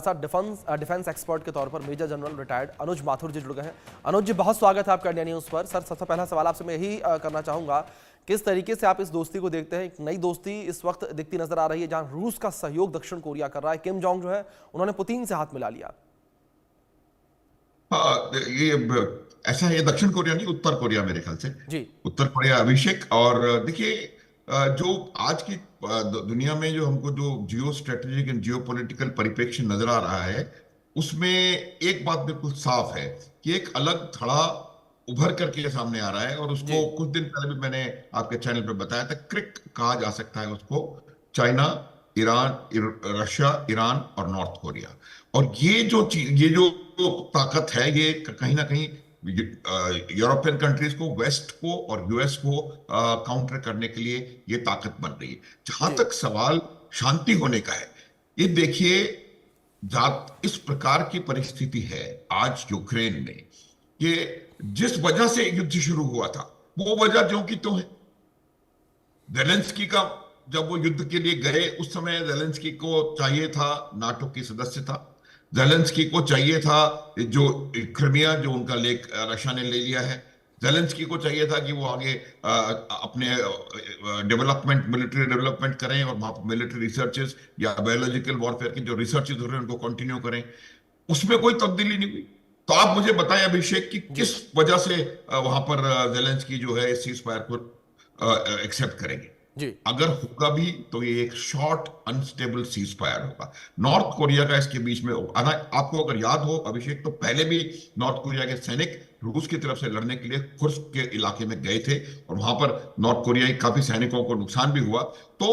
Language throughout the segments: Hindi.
साथ डिफेंस एक्सपर्ट के तौर पर मेजर जनरल रिटायर्ड अनुज माथुर जी जुड़ गए हैं। अनुज जी, बहुत स्वागत है आपका इंडिया न्यूज़ पर। सर, सबसे पहला सवाल आपसे मैं यही करना चाहूंगा, किस तरीके से आप इस दोस्ती को देखते हैं? एक नई दोस्ती इस वक्त दिखती नजर आ रही है जहां रूस का सहयोग दक्षिण कोरिया कर रहा है। किम जोंग जो है उन्होंने पुतिन से हाथ मिला लिया। हाँ, ऐसा है। दक्षिण कोरिया नहीं, उत्तर कोरिया मेरे ख्याल से। जी उत्तर कोरिया अभिषेक। और देखिए, जो आज की दुनिया में जो हमको जो geo strategic and Jio political परिप्रेक्ष्य नजर आ रहा है, उसमें एक बात बिल्कुल साफ है कि एक अलग धड़ा उभर करके सामने आ रहा है। और जी उसको कुछ दिन पहले भी मैंने आपके चैनल पर बताया था, क्रिक कहा जा सकता है उसको। चाइना, ईरान, रशिया, ईरान और नॉर्थ कोरिया। और ये जो ताकत है, ये कहीं ना कहीं यूरोपियन कंट्रीज को, वेस्ट को और यूएस को काउंटर करने के लिए ये ताकत बन रही है। जहां जी तक सवाल शांति होने का है, ये देखिए, इस प्रकार की परिस्थिति है आज यूक्रेन में कि जिस वजह से युद्ध शुरू हुआ था, वो वजह जो की तो है। जेलेंस्की का, जब वो युद्ध के लिए गए, उस समय जेलेंस्की को चाहिए था नाटो की सदस्यता। जेलेंस्की को चाहिए था जो क्रिमिया, जो उनका लेक रशिया ने ले लिया है। जेलेंस्की को चाहिए था कि वो आगे अपने डेवलपमेंट, मिलिट्री डेवलपमेंट करें और वहां पर मिलिट्री रिसर्चेस या बायोलॉजिकल वॉरफेयर की जो रिसर्चेस हो रहे हैं उनको कंटिन्यू करें। उसमें कोई तब्दीली नहीं हुई। तो आप मुझे बताएं अभिषेक, कि जी किस वजह से वहां पर जेलेंस्की जो है इस सीज फायर को एक्सेप्ट करेंगे। जी अगर होगा भी तो ये एक शॉर्ट अनस्टेबल सीज फायर होगा। नॉर्थ कोरिया का इसके बीच में आपको अगर याद हो अभिषेक, तो पहले भी नॉर्थ कोरिया के सैनिक रूस की तरफ से लड़ने के लिए कुर्स्क के इलाके में गए थे और वहां पर नॉर्थ कोरियाई काफी सैनिकों को नुकसान भी हुआ। तो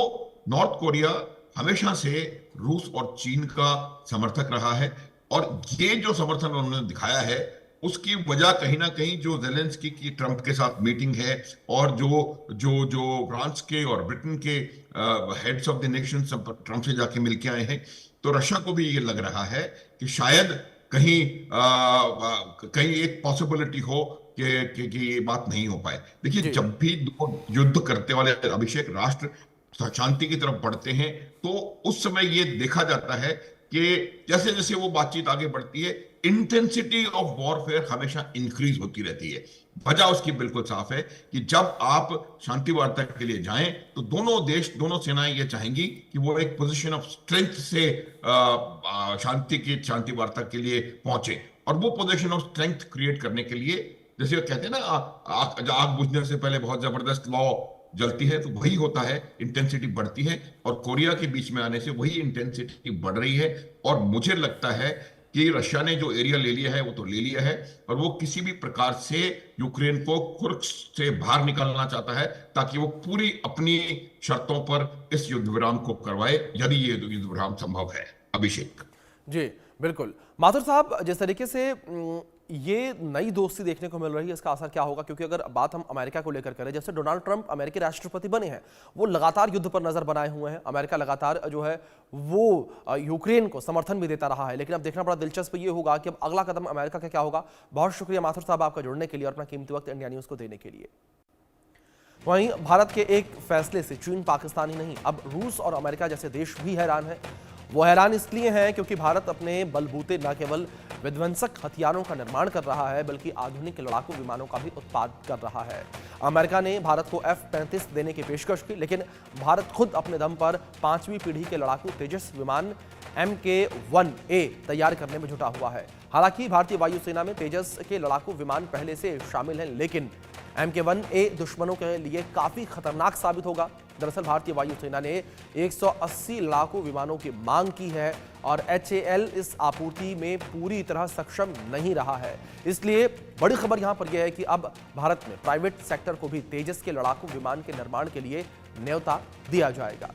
नॉर्थ कोरिया हमेशा से रूस और चीन का समर्थक रहा है। और ये जो समर्थन उन्होंने दिखाया है, उसकी वजह कहीं ना कहीं जो जेलेंस्की की ट्रंप के साथ मीटिंग है, और जो जो जो फ्रांस के और ब्रिटेन के हेड्स ऑफ द नेशन सब ट्रंप से जाके मिलके आए हैं। तो रशिया को भी ये लग रहा है कि शायद कहीं कहीं एक पॉसिबिलिटी हो कि ये बात नहीं हो पाए। देखिए, जी जब भी दो युद्ध करते वाले अभिषेक राष्ट्र शांति की तरफ बढ़ते हैं, तो उस समय ये देखा जाता है कि जैसे जैसे वो बातचीत आगे बढ़ती है, इंटेंसिटी ऑफ वॉरफेयर हमेशा इंक्रीज होती रहती है। वजह उसकी बिल्कुल साफ है कि जब आप शांति वार्ता के लिए जाएं, तो दोनों देश, दोनों सेनाएं ये चाहेंगी कि वो एक पोजीशन ऑफ स्ट्रेंथ से शांति वार्ता के लिए पहुंचे। और वो पोजीशन ऑफ स्ट्रेंथ क्रिएट करने के लिए, जैसे वो कहते हैं ना, आग बुझने से पहले बहुत जबरदस्त लौ जलती है, तो वही होता है, इंटेंसिटी बढ़ती है। और कोरिया के बीच में आने से वही इंटेंसिटी बढ़ रही है। और मुझे लगता है कि रशिया ने जो एरिया ले लिया है वो तो ले लिया है, और वो किसी भी प्रकार से यूक्रेन को कुर्स्क से बाहर निकालना चाहता है, ताकि वो पूरी अपनी शर्तों पर इस युद्ध विराम को करवाए, यदि ये युद्ध विराम संभव है। अभिषेक जी बिल्कुल। माथुर साहब, जिस तरीके से ये नई दोस्ती देखने को मिल रही है, इसका असर क्या होगा? क्योंकि अगर बात हम अमेरिका को लेकर करें, जैसे डोनाल्ड ट्रंप अमेरिकी राष्ट्रपति बने हैं, वो लगातार युद्ध पर नजर बनाए हुए हैं। अमेरिका लगातार जो है वो यूक्रेन को समर्थन भी देता रहा है। लेकिन अब देखना बड़ा दिलचस्प ये होगा कि अब अगला कदम अमेरिका का क्या होगा। बहुत शुक्रिया माथुर साहब आपका जुड़ने के लिए और अपना कीमती वक्त इंडिया न्यूज़ को देने के लिए। वहीं भारत के एक फैसले से चीन, पाकिस्तान ही नहीं, अब रूस और अमेरिका जैसे देश भी हैरान हैं। वो हैरान इसलिए हैं क्योंकि भारत अपने बलबूते न केवल विध्वंसक हथियारों का निर्माण कर रहा है, बल्कि आधुनिक लड़ाकू विमानों का भी उत्पादन कर रहा है। अमेरिका ने भारत को F-35 देने की पेशकश की, लेकिन भारत खुद अपने दम पर 5वीं पीढ़ी के लड़ाकू तेजस विमान MK-1A तैयार करने में जुटा हुआ है। हालांकि भारतीय वायुसेना में तेजस के लड़ाकू विमान पहले से शामिल हैं, लेकिन MK-1A दुश्मनों के लिए काफी खतरनाक साबित होगा। दरअसल भारतीय वायुसेना ने 180 लड़ाकू विमानों की मांग की है और HAL इस आपूर्ति में पूरी तरह सक्षम नहीं रहा है। इसलिए बड़ी खबर यहां पर यह है कि अब भारत में प्राइवेट सेक्टर को भी तेजस के लड़ाकू विमान के निर्माण के लिए न्योता दिया जाएगा।